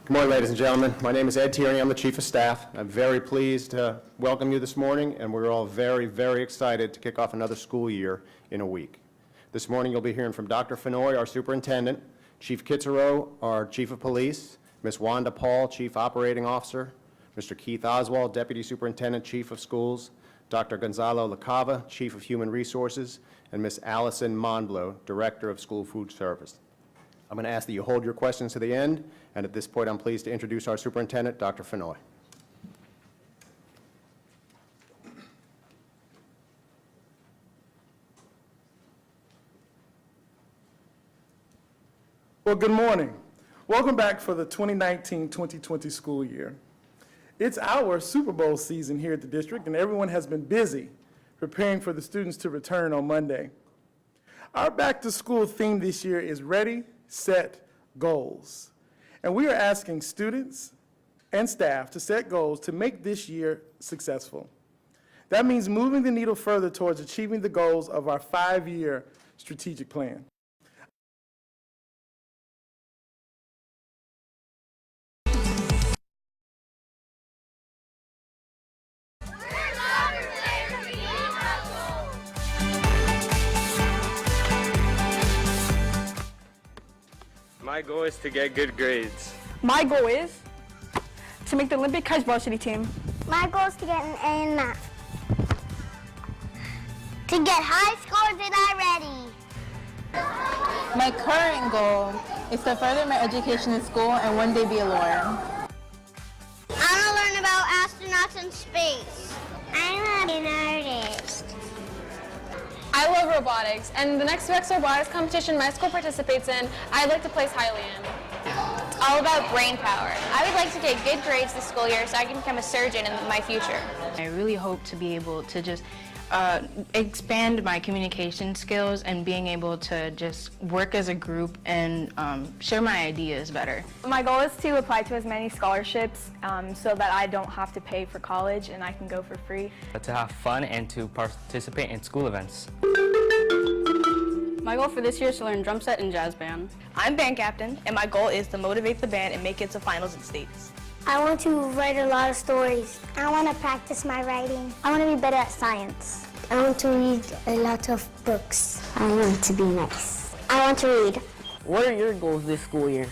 Good morning, ladies and gentlemen. My name is Ed Tierney. I'm the Chief of Staff. I'm very pleased to welcome you this morning, and we're all very, very excited to kick off another school year in a week. This morning, you'll be hearing from Dr. Fenoy, our Superintendent, Chief Kitzero, our Chief of Police, Ms. Wanda Paul, Chief Operating Officer, Mr. Keith Oswald, Deputy Superintendent, Chief of Schools, Dr. Gonzalo LaCava, Chief of Human Resources, and Ms. Allison Monblo, Director of School Food Service. I'm going to ask that you hold your questions to the end, and at this point, I'm pleased to introduce our Superintendent, Dr. Fenoy. Well, good morning. Welcome back for the 2019-2020 school year. It's our Super Bowl season here at the district, and everyone has been busy preparing for the students to return on Monday. Our back-to-school theme this year is Ready, Set, Goals. And we are asking students and staff to set goals to make this year successful. That means moving the needle further towards achieving the goals of our 5-year strategic plan. My goal is to get good grades. My goal is to make the Olympic Kites varsity team. My goal is to get an A in math. To get high scores in iReady. My current goal is to further my education in school and one day be a lawyer. I want to learn about astronauts in space. I want to be an artist. I love robotics, and the next VEX robotics competition my school participates in, I'd like to place highly in. It's all about brain power. I would like to get good grades this school year so I can become a surgeon in my future. I really hope to be able to just expand my communication skills and being able to just work as a group and share my ideas better. My goal is to apply to as many scholarships so that I don't have to pay for college and I can go for free. To have fun and to participate in school events. My goal for this year is to learn drum set and jazz band. I'm band captain, and my goal is to motivate the band and make it to finals and states. I want to write a lot of stories. I want to practice my writing. I want to be better at science. I want to read a lot of books. I want to be nice. I want to read. What are your goals this school year?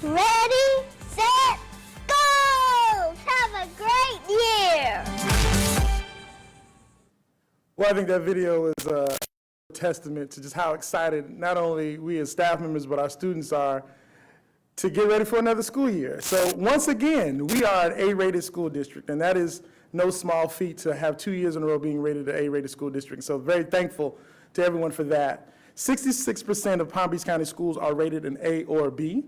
Ready, set, go! Have a great year! Well, I think that video is a testament to just how excited not only we as staff members, but our students are to get ready for another school year. So once again, we are an A-rated school district, and that is no small feat to have 2 years in a row being rated an A-rated school district. So very thankful to everyone for that. 66% of Palm Beach County schools are rated an A or B.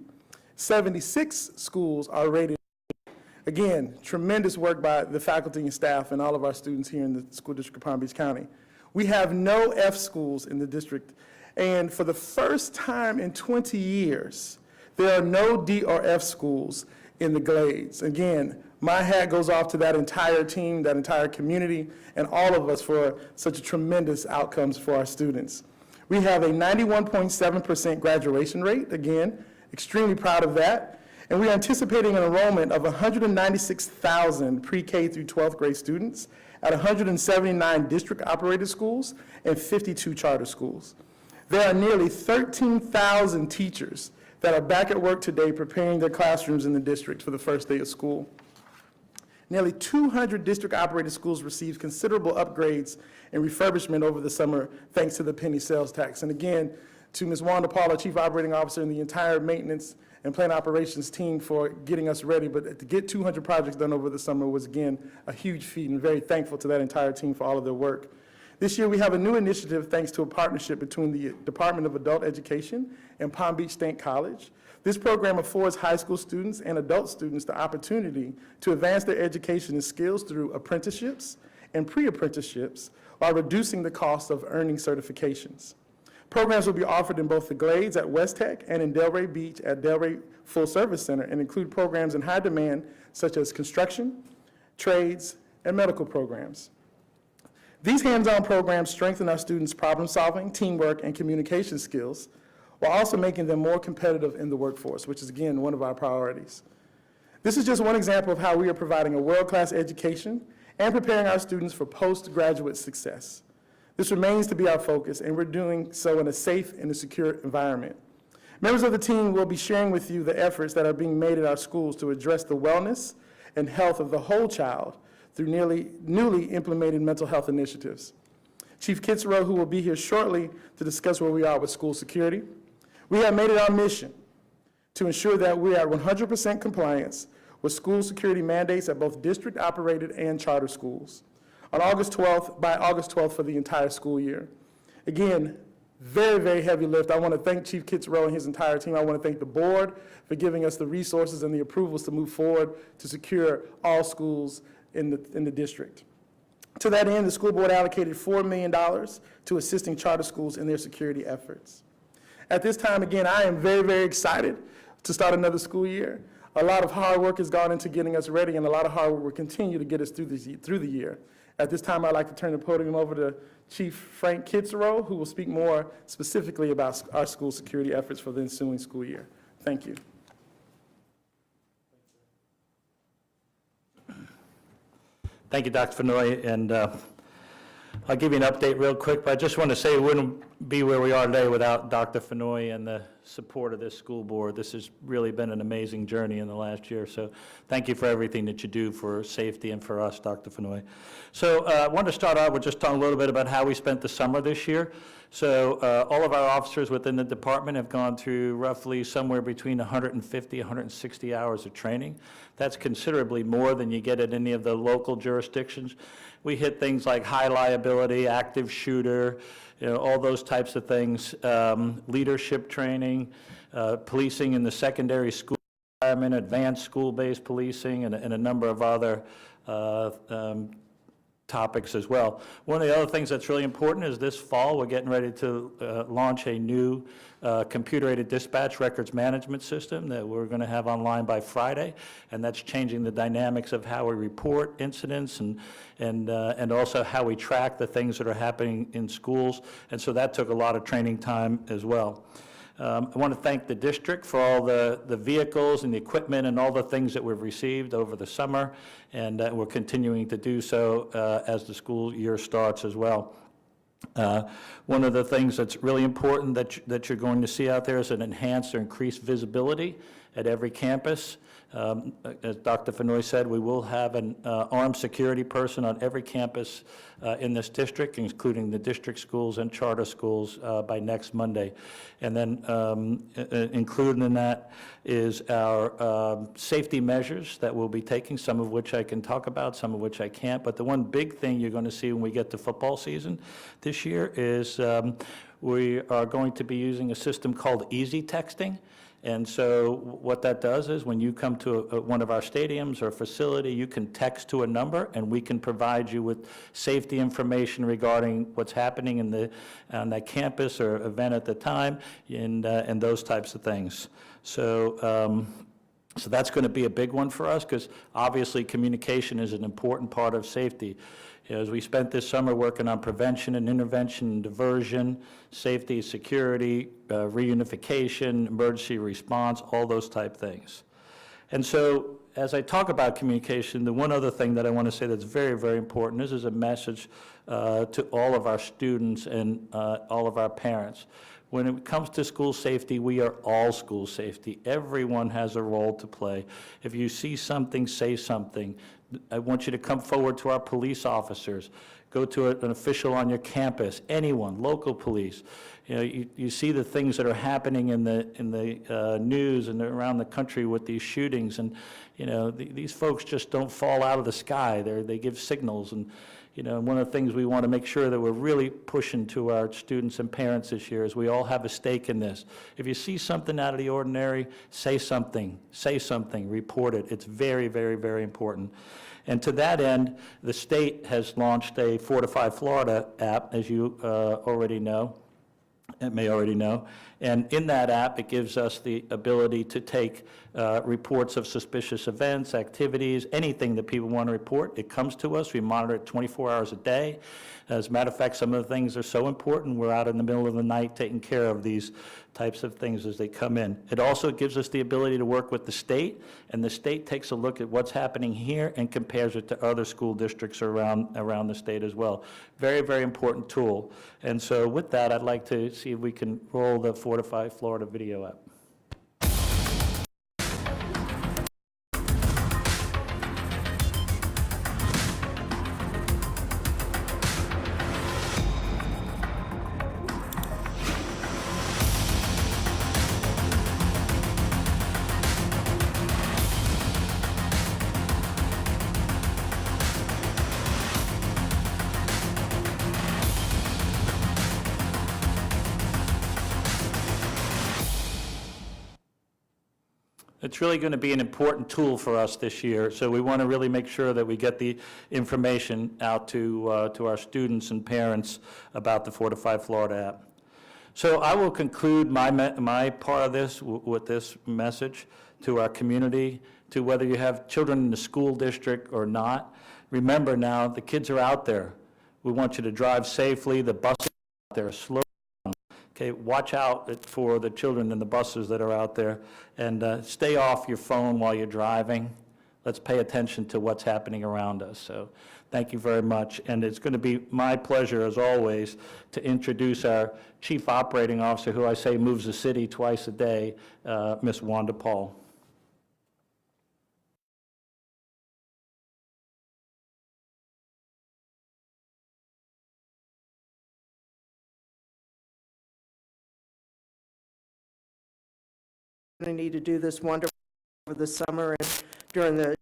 76 schools are rated A. Again, tremendous work by the faculty and staff and all of our students here in the school district of Palm Beach County. We have no F schools in the district, and for the first time in 20 years, there are no D or F schools in the Glades. Again, my hat goes off to that entire team, that entire community, and all of us for such tremendous outcomes for our students. We have a 91.7% graduation rate, again, extremely proud of that, and we are anticipating an enrollment of 196,000 pre-K through 12th grade students at 179 district-operated schools and 52 charter schools. There are nearly 13,000 teachers that are back at work today preparing their classrooms in the district for the first day of school. Nearly 200 district-operated schools received considerable upgrades and refurbishment over the summer thanks to the penny sales tax. And again, to Ms. Wanda Paul, our Chief Operating Officer, and the entire maintenance and plant operations team for getting us ready. But to get 200 projects done over the summer was, again, a huge feat, and very thankful to that entire team for all of their work. This year, we have a new initiative thanks to a partnership between the Department of Adult Education and Palm Beach State College. This program affords high school students and adult students the opportunity to advance their education and skills through apprenticeships and pre-apprenticeships while reducing the cost of earning certifications. Programs will be offered in both the Glades at West Tech and in Delray Beach at Delray Full Service Center and include programs in high demand such as construction, trades, and medical programs. These hands-on programs strengthen our students' problem-solving, teamwork, and communication skills, while also making them more competitive in the workforce, which is, again, one of our priorities. This is just one example of how we are providing a world-class education and preparing our students for postgraduate success. This remains to be our focus, and we're doing so in a safe and a secure environment. Members of the team will be sharing with you the efforts that are being made at our schools to address the wellness and health of the whole child through newly implemented mental health initiatives. Chief Kitzrow, who will be here shortly to discuss where we are with school security, we have made it our mission to ensure that we are at 100% compliance with school security mandates at both district-operated and charter schools by August 12th for the entire school year. Again, very, very heavy lift. I want to thank Chief Kitzrow and his entire team. I want to thank the board for giving us the resources and the approvals to move forward to secure all schools in the district. To that end, the school board allocated $4 million to assisting charter schools in their security efforts. At this time, again, I am very, very excited to start another school year. A lot of hard work has gone into getting us ready, and a lot of hard work will continue to get us through the year. At this time, I'd like to turn the podium over to Chief Frank Kitzrow, who will speak more specifically about our school security efforts for the ensuing school year. Thank you. Thank you, Dr. Fenoy, and I'll give you an update real quick, but I just want to say we wouldn't be where we are today without Dr. Fenoy and the support of this school board. This has really been an amazing journey in the last year, so thank you for everything that you do for safety and for us, Dr. Fenoy. So I want to start out with just talking a little bit about how we spent the summer this year. So all of our officers within the department have gone through roughly somewhere between 150, 160 hours of training. That's considerably more than you get at any of the local jurisdictions. We hit things like high liability, active shooter, all those types of things, leadership training, policing in the secondary school environment, advanced school-based policing, and a number of other topics as well. One of the other things that's really important is this fall we're getting ready to launch a new computer-aided dispatch records management system that we're going to have online by Friday, and that's changing the dynamics of how we report incidents and also how we track the things that are happening in schools, and so that took a lot of training time as well. I want to thank the district for all the vehicles and the equipment and all the things that we've received over the summer, and we're continuing to do so as the school year starts as well. One of the things that's really important that you're going to see out there is an enhanced or increased visibility at every campus. As Dr. Fenoy said, we will have an armed security person on every campus in this district, including the district schools and charter schools by next Monday. And then included in that is our safety measures that we'll be taking, some of which I can talk about, some of which I can't. But the one big thing you're going to see when we get to football season this year is we are going to be using a system called Easy Texting. And so what that does is when you come to one of our stadiums or facility, you can text to a number and we can provide you with safety information regarding what's happening on that campus or event at the time and those types of things. So that's going to be a big one for us because obviously communication is an important part of safety. As we spent this summer working on prevention and intervention and diversion, safety, security, reunification, emergency response, all those type things. And so as I talk about communication, the one other thing that I want to say that's very, very important, this is a message to all of our students and all of our parents. When it comes to school safety, we are all school safety. Everyone has a role to play. If you see something, say something. I want you to come forward to our police officers. Go to an official on your campus, anyone, local police. You see the things that are happening in the news and around the country with these shootings, and these folks just don't fall out of the sky. They give signals, and one of the things we want to make sure that we're really pushing to our students and parents this year is we all have a stake in this. If you see something out of the ordinary, say something, report it. It's very, very, very important. And to that end, the state has launched a Fortify Florida app, as you already know, may already know, And in that app, it gives us the ability to take reports of suspicious events, activities, anything that people want to report. It comes to us. We monitor it 24 hours a day. As a matter of fact, some of the things are so important, we're out in the middle of the night taking care of these types of things as they come in. It also gives us the ability to work with the state, and the state takes a look at what's happening here and compares it to other school districts around the state as well. Very, very important tool. And so with that, I'd like to see if we can roll the Fortify Florida video up. It's really going to be an important tool for us this year, so we want to really make sure that we get the information out to our students and parents about the Fortify Florida app. So I will conclude my part of this with this message to our community, to whether you have children in the school district or not. Remember now, the kids are out there. We want you to drive safely. The buses are out there, slow. Okay, watch out for the children in the buses that are out there, and stay off your phone while you're driving. Let's pay attention to what's happening around us. So thank you very much. And it's going to be my pleasure, as always, to introduce our Chief Operating Officer, who I say moves the city twice a day, Ms. Wanda Paul. Going to need to do this wonderful over the summer and during the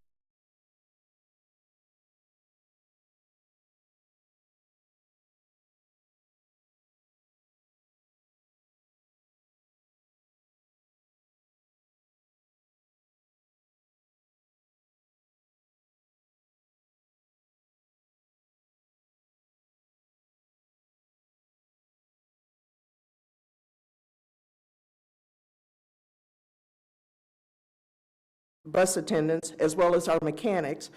bus attendants, as well as our mechanics,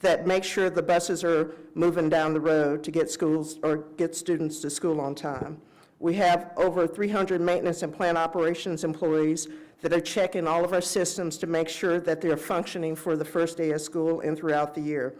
that make sure the buses are moving down the road to get students to school on time. We have over 300 maintenance and plant operations employees that are checking all of our systems to make sure that they're functioning for the first day of school and throughout the year.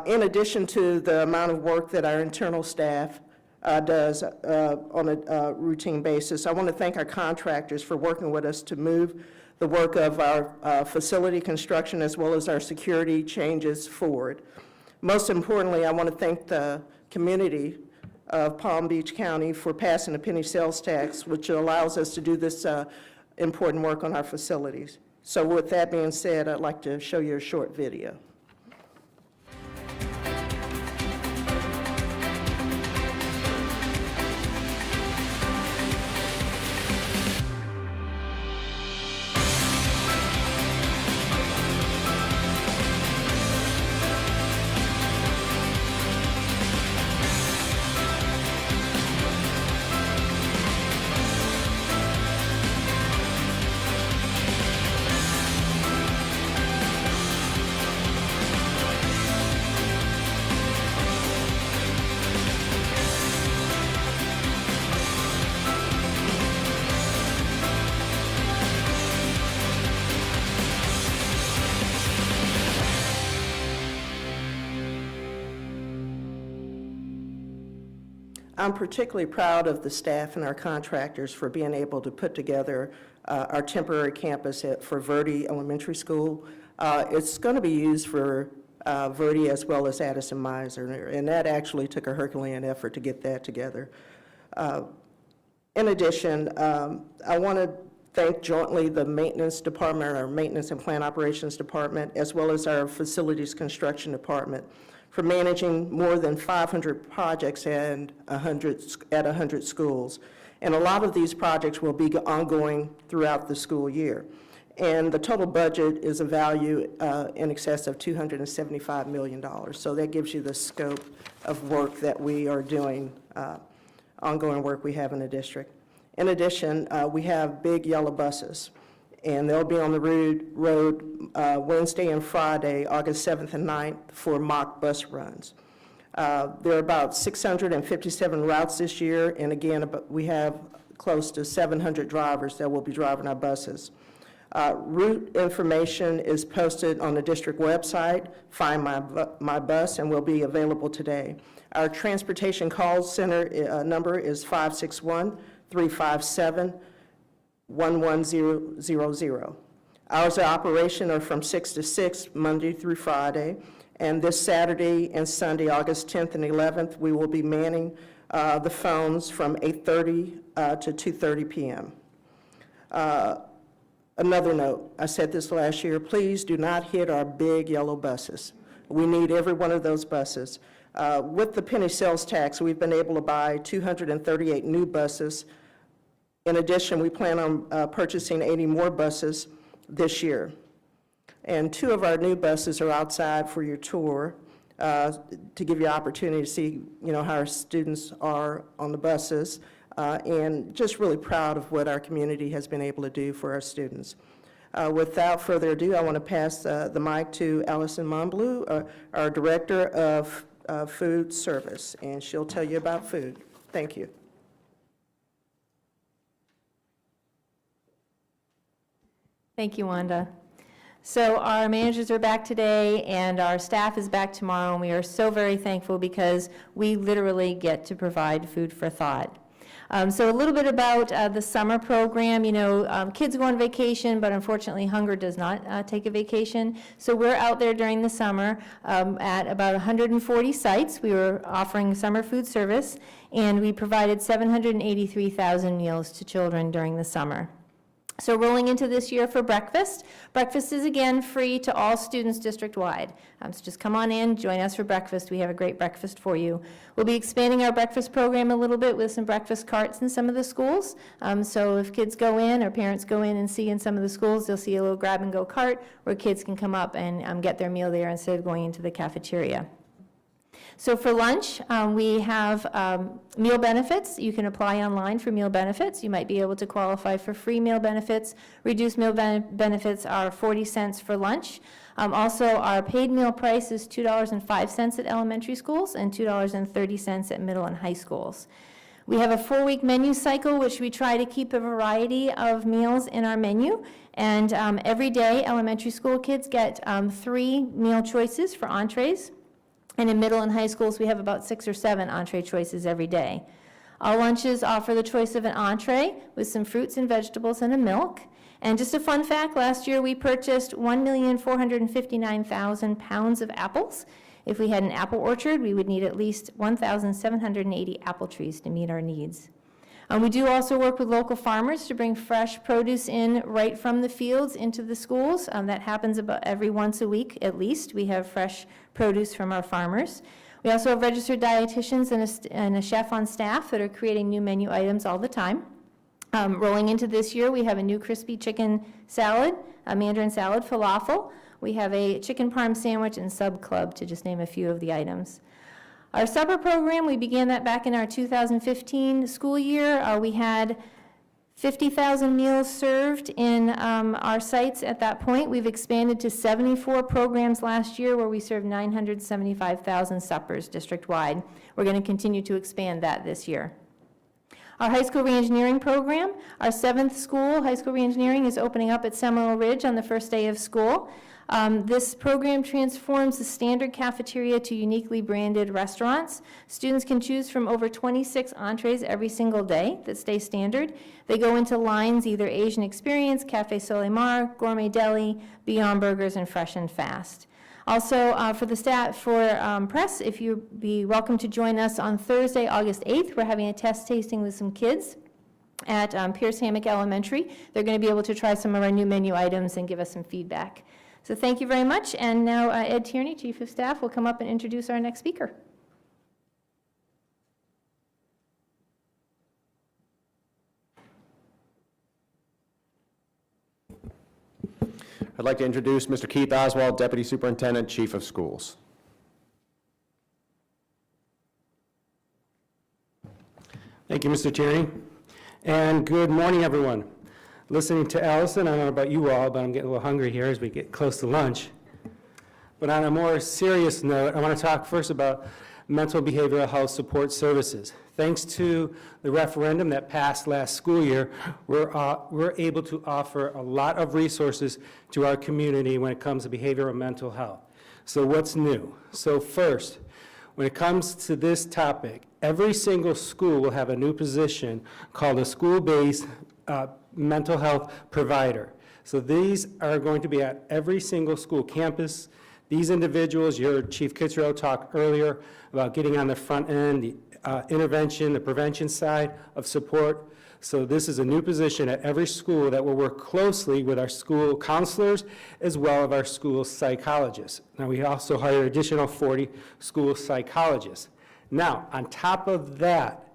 In addition to the amount of work that our internal staff does on a routine basis, I want to thank our contractors for working with us to move the work of our facility construction as well as our security changes forward. Most importantly, I want to thank the community of Palm Beach County for passing the penny sales tax, which allows us to do this important work on our facilities. So with that being said, I'd like to show you a short video. I'm particularly proud of the staff and our contractors for being able to put together our temporary campus for Verde Elementary School. It's going to be used for Verde as well as Addison Mizner, and that actually took a Herculean effort to get that together. In addition, I want to thank jointly the maintenance department, our maintenance and plant operations department, as well as our facilities construction department, for managing more than 500 projects at 100 schools. And a lot of these projects will be ongoing throughout the school year. And the total budget is a value in excess of $275 million. So that gives you the scope of work that we are doing, ongoing work we have in the district. In addition, we have big yellow buses, and they'll be on the road Wednesday and Friday, August 7th and 9th, for mock bus runs. There are about 657 routes this year, and again, we have close to 700 drivers that will be driving our buses. Route information is posted on the district website, Find My Bus, and will be available today. Our transportation call center number is 561-357-11000. Hours of operation are from 6 to 6, Monday through Friday, and this Saturday and Sunday, August 10th and 11th, we will be manning the phones from 8:30 to 2:30 p.m. Another note, I said this last year, please do not hit our big yellow buses. We need every one of those buses. With the penny sales tax, we've been able to buy 238 new buses. In addition, we plan on purchasing 80 more buses this year. And 2 of our new buses are outside for your tour to give you an opportunity to see, how our students are on the buses. And just really proud of what our community has been able to do for our students. Without further ado, I want to pass the mic to Allison Monbleu, our Director of Food Service, and she'll tell you about food. Thank you. Thank you, Wanda. So our managers are back today, and our staff is back tomorrow, and we are so very thankful because we literally get to provide food for thought. So a little bit about the summer program. Kids go on vacation, but unfortunately hunger does not take a vacation. So we're out there during the summer at about 140 sites. We were offering summer food service, and we provided 783,000 meals to children during the summer. So rolling into this year for breakfast. Breakfast is again free to all students district-wide. So just come on in, join us for breakfast. We have a great breakfast for you. We'll be expanding our breakfast program a little bit with some breakfast carts in some of the schools. So if kids go in or parents go in and see in some of the schools, they'll see a little grab-and-go cart where kids can come up and get their meal there instead of going into the cafeteria. So for lunch, we have meal benefits. You can apply online for meal benefits. You might be able to qualify for free meal benefits. Reduced meal benefits are 40 cents for lunch. Also, our paid meal price is $2.05 at elementary schools and $2.30 at middle and high schools. We have a 4-week menu cycle, which we try to keep a variety of meals in our menu. And every day, elementary school kids get 3 meal choices for entrees. And in middle and high schools, we have about 6 or 7 entree choices every day. All lunches offer the choice of an entree with some fruits and vegetables and a milk. And just a fun fact, last year we purchased 1,459,000 pounds of apples. If we had an apple orchard, we would need at least 1,780 apple trees to meet our needs. We do also work with local farmers to bring fresh produce in right from the fields into the schools. That happens about every once a week at least. We have fresh produce from our farmers. We also have registered dietitians and a chef on staff that are creating new menu items all the time. Rolling into this year, we have a new crispy chicken salad, a mandarin salad, falafel. We have a chicken parm sandwich and sub club, to just name a few of the items. Our supper program, we began that back in our 2015 school year. We had 50,000 meals served in our sites at that point. We've expanded to 74 programs last year where we served 975,000 suppers district-wide. We're going to continue to expand that this year. Our high school reengineering program, our 7th school, high school reengineering, is opening up at Seminole Ridge on the first day of school. This program transforms the standard cafeteria to uniquely branded restaurants. Students can choose from over 26 entrees every single day that stay standard. They go into lines, either Asian Experience, Cafe Solimar, Gourmet Deli, Beyond Burgers, and Fresh and Fast. Also, for the staff, press, if you'd be welcome to join us on Thursday, August 8th. We're having a test tasting with some kids at Pierce Hammock Elementary. They're going to be able to try some of our new menu items and give us some feedback. So thank you very much. And now Ed Tierney, Chief of Staff, will come up and introduce our next speaker. I'd like to introduce Mr. Keith Oswald, Deputy Superintendent, Chief of Schools. Thank you, Mr. Tierney. And good morning, everyone. Listening to Allison, I don't know about you all, but I'm getting a little hungry here as we get close to lunch. But on a more serious note, I want to talk first about mental behavioral health support services. Thanks to the referendum that passed last school year, we're able to offer a lot of resources to our community when it comes to behavioral and mental health. So what's new? So first, when it comes to this topic, every single school will have a new position called a school-based mental health provider. So these are going to be at every single school campus. These individuals, your Chief Kitzrow talked earlier about getting on the front end, the intervention, the prevention side of support. So this is a new position at every school that will work closely with our school counselors as well as our school psychologists. Now, we also hired additional 40 school psychologists. Now, on top of that,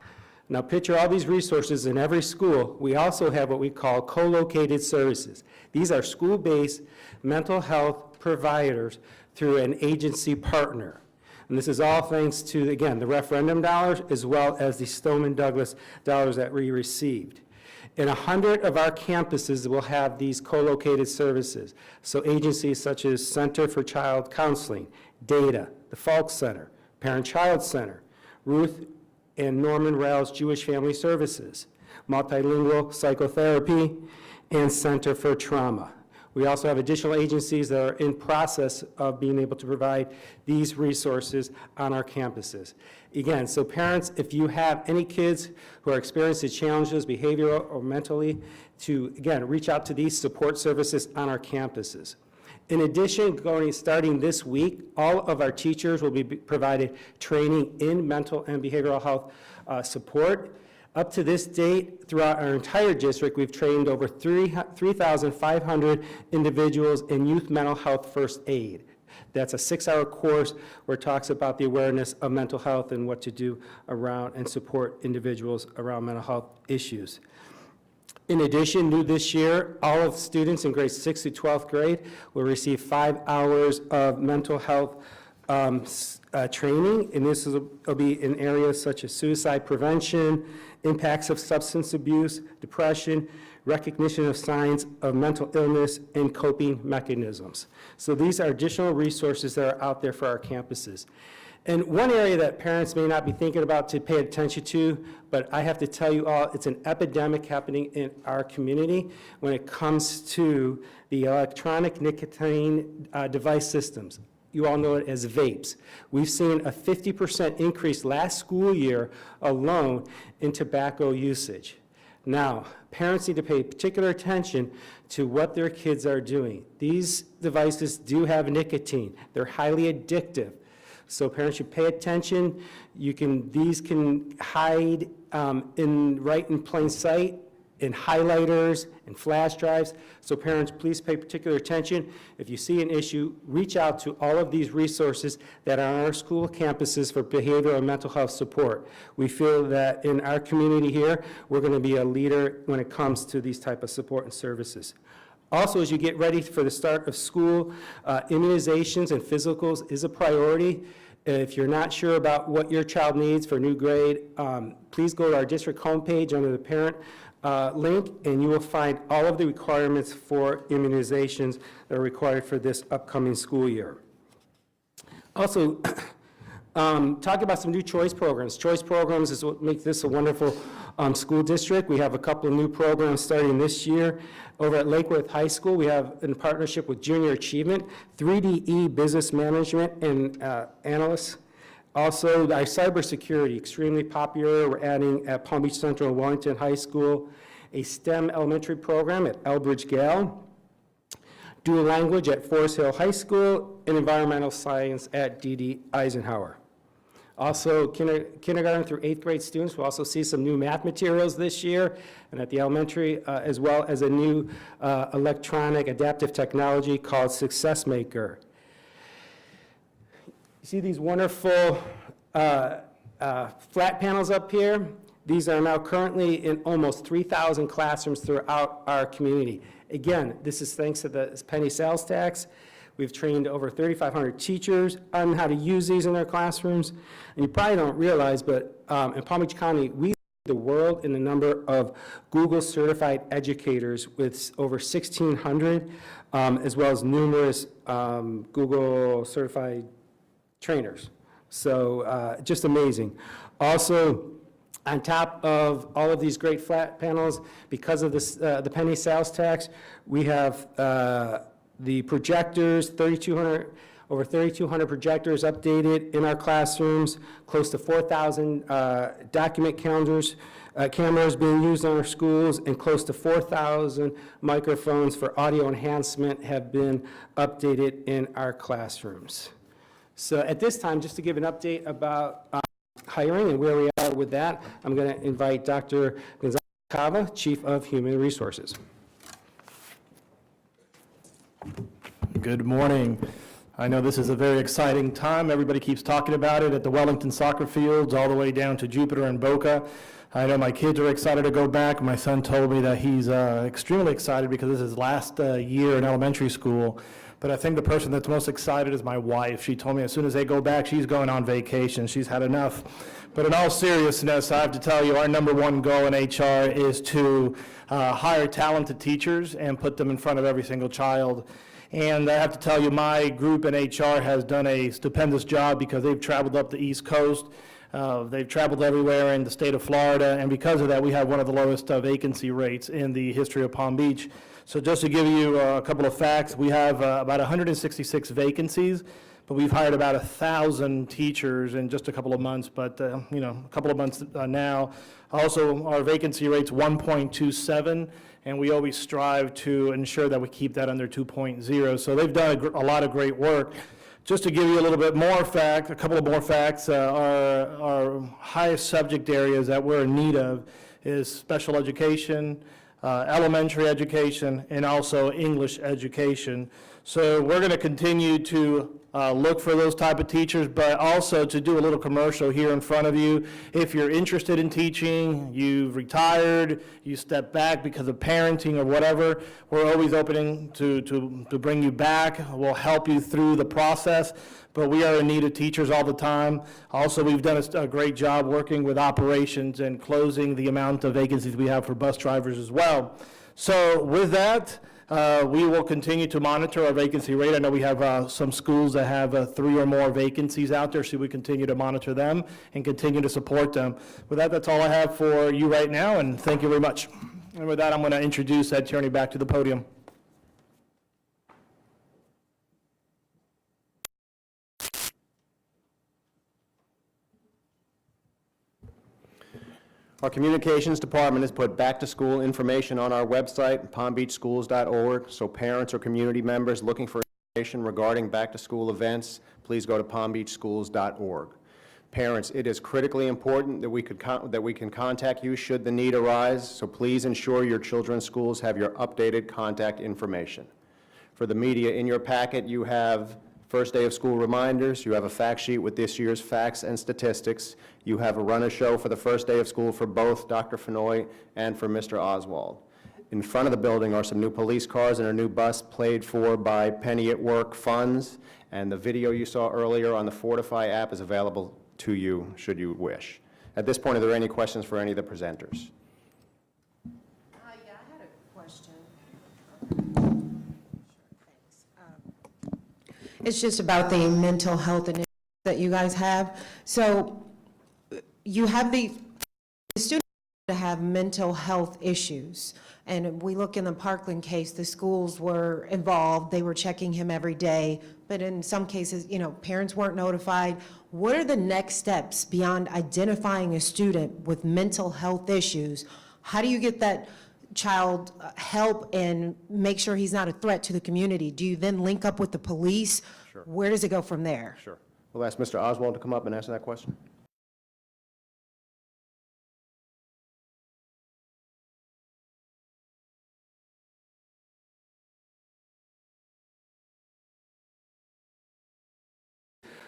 now picture all these resources in every school. We also have what we call co-located services. These are school-based mental health providers through an agency partner. And this is all thanks to, again, the referendum dollars as well as the Stoneman Douglas dollars that we received. And 100 of our campuses will have these co-located services. So agencies such as Center for Child Counseling, DATA, the Falk Center, Parent-Child Center, Ruth and Norman Rails Jewish Family Services, Multilingual Psychotherapy, and Center for Trauma. We also have additional agencies that are in process of being able to provide these resources on our campuses. Again, so parents, if you have any kids who are experiencing challenges, behavioral or mentally, to, again, reach out to these support services on our campuses. In addition, starting this week, all of our teachers will be provided training in mental and behavioral health support. Up to this date, throughout our entire district, we've trained over 3,500 individuals in youth mental health first aid. That's a 6-hour course where it talks about the awareness of mental health and what to do around and support individuals around mental health issues. In addition, new this year, all of students in grades 6th to 12th grade will receive 5 hours of mental health training, and this will be in areas such as suicide prevention, impacts of substance abuse, depression, recognition of signs of mental illness, and coping mechanisms. So these are additional resources that are out there for our campuses. And one area that parents may not be thinking about to pay attention to, but I have to tell you all, it's an epidemic happening in our community when it comes to the electronic nicotine device systems. You all know it as vapes. We've seen a 50% increase last school year alone in tobacco usage. Now, parents need to pay particular attention to what their kids are doing. These devices do have nicotine. They're highly addictive. So parents should pay attention. These can hide right in plain sight, in highlighters, and flash drives. So parents, please pay particular attention. If you see an issue, reach out to all of these resources that are on our school campuses for behavioral and mental health support. We feel that in our community here, we're going to be a leader when it comes to these type of support and services. Also, as you get ready for the start of school, immunizations and physicals is a priority. If you're not sure about what your child needs for new grade, please go to our district homepage under the parent link, and you will find all of the requirements for immunizations that are required for this upcoming school year. Also, talk about some new choice programs. Choice programs is what makes this a wonderful school district. We have a couple of new programs starting this year. Over at Lake Worth High School, we have, in partnership with Junior Achievement, 3DE Business Management and Analysts. Also, our cybersecurity, extremely popular. We're adding at Palm Beach Central and Wellington High School, a STEM elementary program at Elbridge Gale, dual language at Forest Hill High School, and environmental science at D.D. Eisenhower. Also, kindergarten through 8th grade students will also see some new math materials this year, and at the elementary, as well as a new electronic adaptive technology called Success Maker. You see these wonderful flat panels up here? These are now currently in almost 3,000 classrooms throughout our community. Again, this is thanks to the penny sales tax. We've trained over 3,500 teachers on how to use these in their classrooms. And you probably don't realize, but in Palm Beach County, we the world in the number of Google certified educators with over 1,600, as well as numerous Google certified trainers. So just amazing. Also, on top of all of these great flat panels, because of this, the penny sales tax, we have the projectors, over 3,200 projectors updated in our classrooms, close to 4,000 document cameras being used in our schools, and close to 4,000 microphones for audio enhancement have been updated in our classrooms. So at this time, just to give an update about hiring and where we are with that, I'm going to invite Dr. Gonzalez-Cava, Chief of Human Resources. Good morning. I know this is a very exciting time. Everybody keeps talking about it at the Wellington soccer fields, all the way down to Jupiter and Boca. I know my kids are excited to go back. My son told me that he's extremely excited because this is his last year in elementary school. But I think the person that's most excited is my wife. She told me as soon as they go back, she's going on vacation. She's had enough. But in all seriousness, I have to tell you, our number one goal in HR is to hire talented teachers and put them in front of every single child. And I have to tell you, my group in HR has done a stupendous job because they've traveled up the East Coast. They've traveled everywhere in the state of Florida, and because of that, we have one of the lowest vacancy rates in the history of Palm Beach. So just to give you a couple of facts, we have about 166 vacancies, but we've hired about 1,000 teachers in just a couple of months, but you know, a couple of months now. Also, our vacancy rate's 1.27, and we always strive to ensure that we keep that under 2.0. So they've done a lot of great work. Just to give you a little bit more fact, a couple of more facts, our highest subject areas that we're in need of is special education, elementary education, and also English education. So we're going to continue to look for those type of teachers, but also to do a little commercial here in front of you. If you're interested in teaching, you've retired, you step back because of parenting or whatever, we're always opening to bring you back. We'll help you through the process, but we are in need of teachers all the time. Also, we've done a great job working with operations and closing the amount of vacancies we have for bus drivers as well. So with that, we will continue to monitor our vacancy rate. I know we have some schools that have 3 or more vacancies out there, so we continue to monitor them and continue to support them. With that, that's all I have for you right now, and thank you very much. And with that, I'm going to introduce Ed Tierney back to the podium. Our communications department has put back-to-school information on our website, palmbeachschools.org, so parents or community members looking for information regarding back-to-school events, please go to palmbeachschools.org. Parents, it is critically important that we can contact you should the need arise, so please ensure your children's schools have your updated contact information. For the media in your packet, you have first day of school reminders, you have a fact sheet with this year's facts and statistics, you have a runner show for the first day of school for both Dr. Fenoy and for Mr. Oswald. In front of the building are some new police cars and a new bus paid for by Penny at Work funds, and the video you saw earlier on the Fortify app is available to you should you wish. At this point, are there any questions for any of the presenters? Yeah, I had a question. It's just about the mental health initiatives that you guys have. So you have the students to have mental health issues. And we look in the Parkland case, the schools were involved, they were checking him every day, but in some cases, you know, parents weren't notified. What are the next steps beyond identifying a student with mental health issues? How do you get that child help and make sure he's not a threat to the community? Do you then link up with the police? Sure. Where does it go from there? Sure. We'll ask Mr. Oswald to come up and answer that question.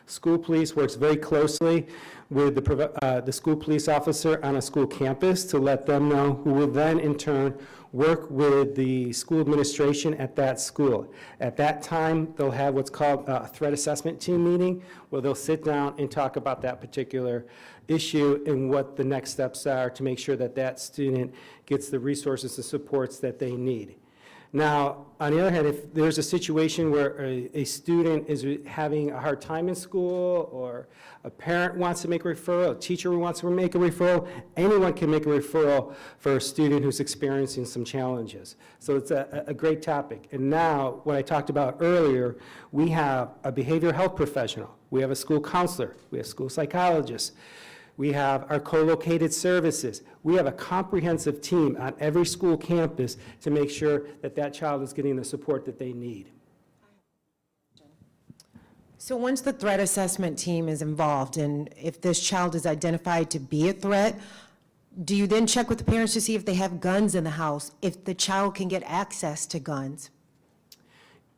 School police works very closely with the school police officer on a school campus to let them know, who will then in turn work with the school administration at that school. At that time, they'll have what's called a threat assessment team meeting, where they'll sit down and talk about that particular issue and what the next steps are to make sure that that student gets the resources and supports that they need. Now, on the other hand, if there's a situation where a student is having a hard time in school, or a parent wants to make a referral, a teacher wants to make a referral, anyone can make a referral for a student who's experiencing some challenges. So it's a great topic. And now, what I talked about earlier, we have a behavioral health professional, we have a school counselor, we have school psychologists, we have our co-located services. We have a comprehensive team on every school campus to make sure that that child is getting the support that they need. So once the threat assessment team is involved, and if this child is identified to be a threat, do you then check with the parents to see if they have guns in the house, if the child can get access to guns?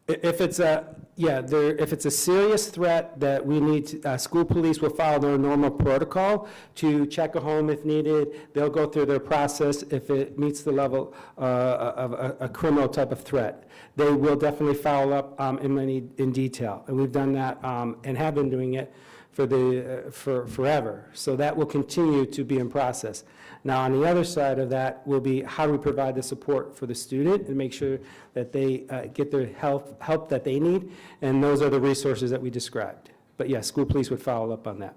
If it's if it's a serious threat that we need, school police will follow their normal protocol to check a home if needed. They'll go through their process if it meets the level of a criminal type of threat. They will definitely follow up in detail, and we've done that and have been doing it for forever. So that will continue to be in process. Now, on the other side of that will be, how do we provide the support for the student and make sure that they get the help that they need, and those are the resources that we described. But yes, school police would follow up on that.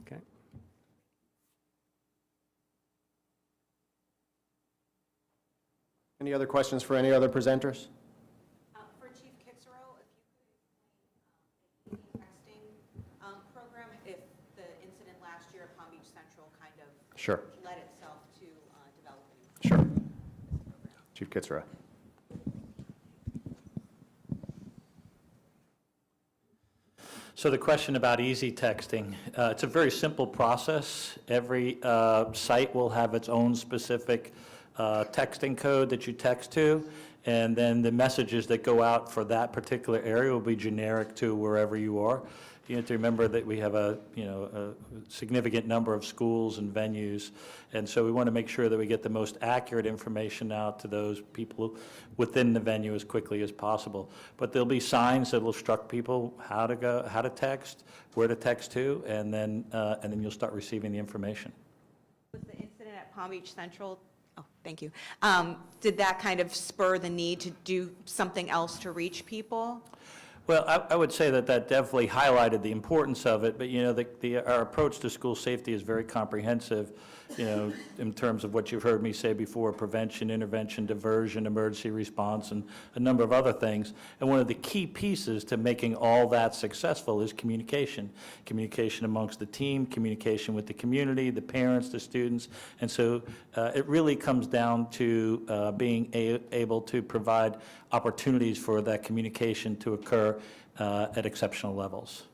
Okay. Any other questions for any other presenters? For Chief Kitsero, if you could explain the texting program, if the incident last year at Palm Beach Central kind of Sure. led itself to developing. Sure. Chief Kitsera. So the question about easy texting, it's a very simple process. Every site will have its own specific texting code that you text to, and then the messages that go out for that particular area will be generic to wherever you are. You have to remember that we have a significant number of schools and venues, and so we want to make sure that we get the most accurate information out to those people within the venue as quickly as possible. But there'll be signs that will instruct people how to text, where to text to, and then you'll start receiving the information. Was the incident at Palm Beach Central, oh, thank you, did that kind of spur the need to do something else to reach people? Well, I would say that definitely highlighted the importance of it, but, our approach to school safety is very comprehensive, in terms of what you've heard me say before: prevention, intervention, diversion, emergency response, and a number of other things. And one of the key pieces to making all that successful is communication. Communication amongst the team, communication with the community, the parents, the students. And so it really comes down to being able to provide opportunities for that communication to occur at exceptional levels.